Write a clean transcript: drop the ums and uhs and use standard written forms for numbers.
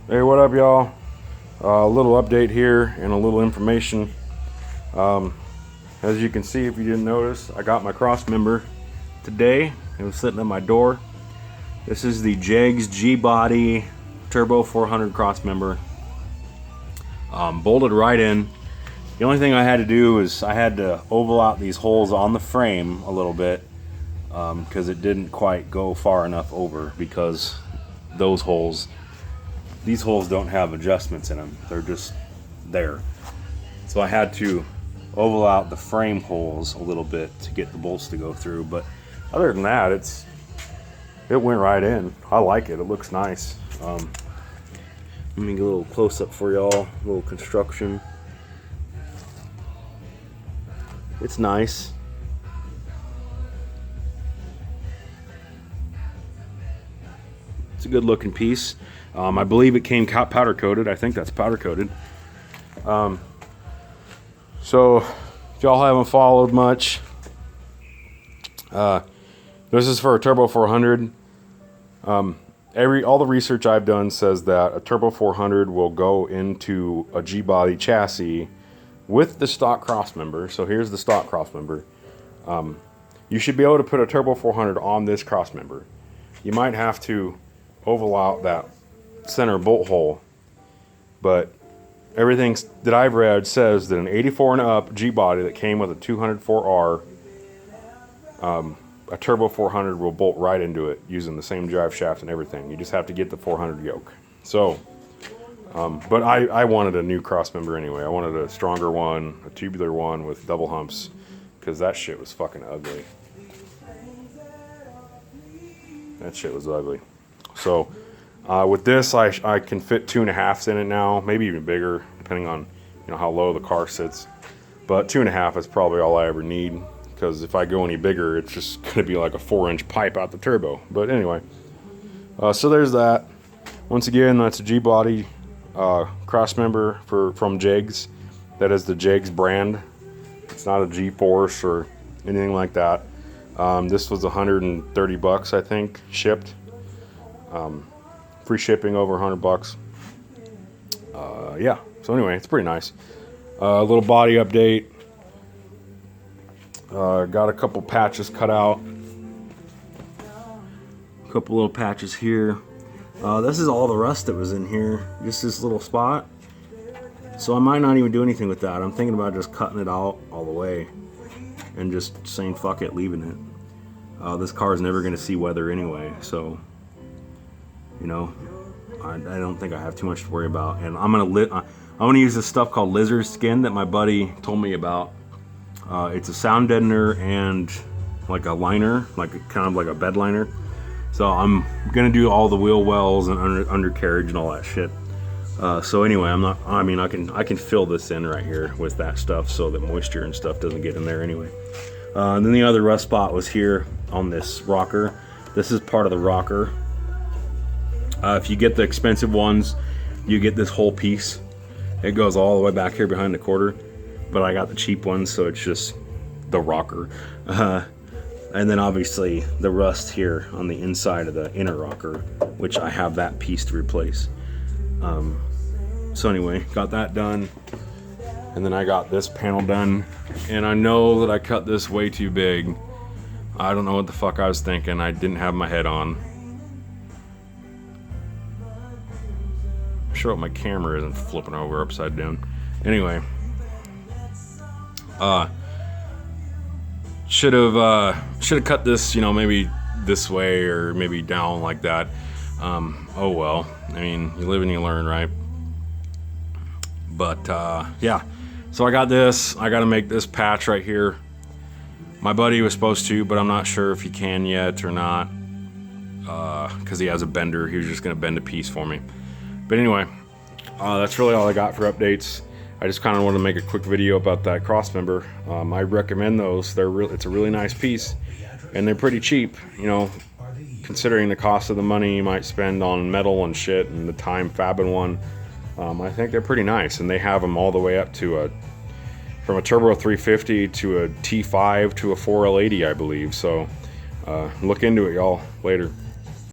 Hey, what up, y'all? A little update here and a little information. As you can see, if you didn't notice, I got my cross member today. It was sitting at my door. This is the JEGS G-Body Turbo 400 cross member. Bolted right in. The only thing I had to do is I had to oval out these holes on the frame a little bit because it didn't quite go far enough over, because these holes don't have adjustments in them. They're just there. So I had to oval out the frame holes a little bit to get the bolts to go through. But other than that, it went right in. I like it. It looks nice. Let me get a little close up for y'all. A little construction. It's nice. It's a good looking piece. I believe it came powder coated. I think that's powder coated. So if y'all haven't followed much, this is for a Turbo 400. All the research I've done says that a Turbo 400 will go into a G-body chassis with the stock crossmember. So here's the stock crossmember. You should be able to put a Turbo 400 on this crossmember. You might have to oval out that center bolt hole, but everything that I've read says that an 84 and up G-body that came with a 204R, a Turbo 400 will bolt right into it using the same drive shaft and everything. You just have to get the 400 yoke. So, but I wanted a new crossmember anyway. I wanted a stronger one, a tubular one with double humps, because that shit was fucking ugly. That shit was ugly. So with this, I can fit 2.5s in it now, maybe even bigger, depending on how low the car sits. But 2.5 is probably all I ever need, because if I go any bigger, it's just going to be like a 4-inch pipe out the turbo. But anyway, so there's that. Once again, that's a G-body cross member from JEGS. That is the JEGS brand. It's not a G-Force or anything like that. This was $130, I think, shipped. Free shipping over $100. Yeah. So anyway, it's pretty nice. A little body update. Got a couple patches cut out. A couple little patches here. This is all the rust that was in here. Just this little spot. So I might not even do anything with that. I'm thinking about just cutting it out all the way and just saying fuck it, leaving it. This car is never going to see weather anyway, so I don't think I have too much to worry about. And I'm gonna use this stuff called lizard skin that my buddy told me about. It's a sound deadener and like a liner, kind of like a bed liner. So I'm gonna do all the wheel wells and undercarriage and all that shit. So anyway, I can fill this in right here with that stuff so that moisture and stuff doesn't get in there anyway. And then the other rust spot was here on this rocker. This is part of the rocker. If you get the expensive ones, you get this whole piece. It goes all the way back here behind the quarter. But I got the cheap ones, so it's just the rocker. And then obviously the rust here on the inside of the inner rocker, which I have that piece to replace. So anyway, got that done. And then I got this panel done. And I know that I cut this way too big. I don't know what the fuck I was thinking. I didn't have my head on. Sure, my camera isn't flipping over upside down. Anyway, should have cut this, maybe this way or maybe down like that. Oh well. I mean, you live and you learn, right? But yeah. So I got this. I got to make this patch right here. My buddy was supposed to, but I'm not sure if he can yet or not, because he has a bender. He was just gonna bend a piece for me. But anyway, that's really all I got for updates. I just kind of want to make a quick video about that crossmember. I recommend those. It's a really nice piece, and they're pretty cheap. Considering the cost of the money you might spend on metal and shit, and the time fabbing one. I think they're pretty nice, and they have them all the way up to from a Turbo 350 to a T5 to a 4L80, I believe. So look into it, y'all. Later.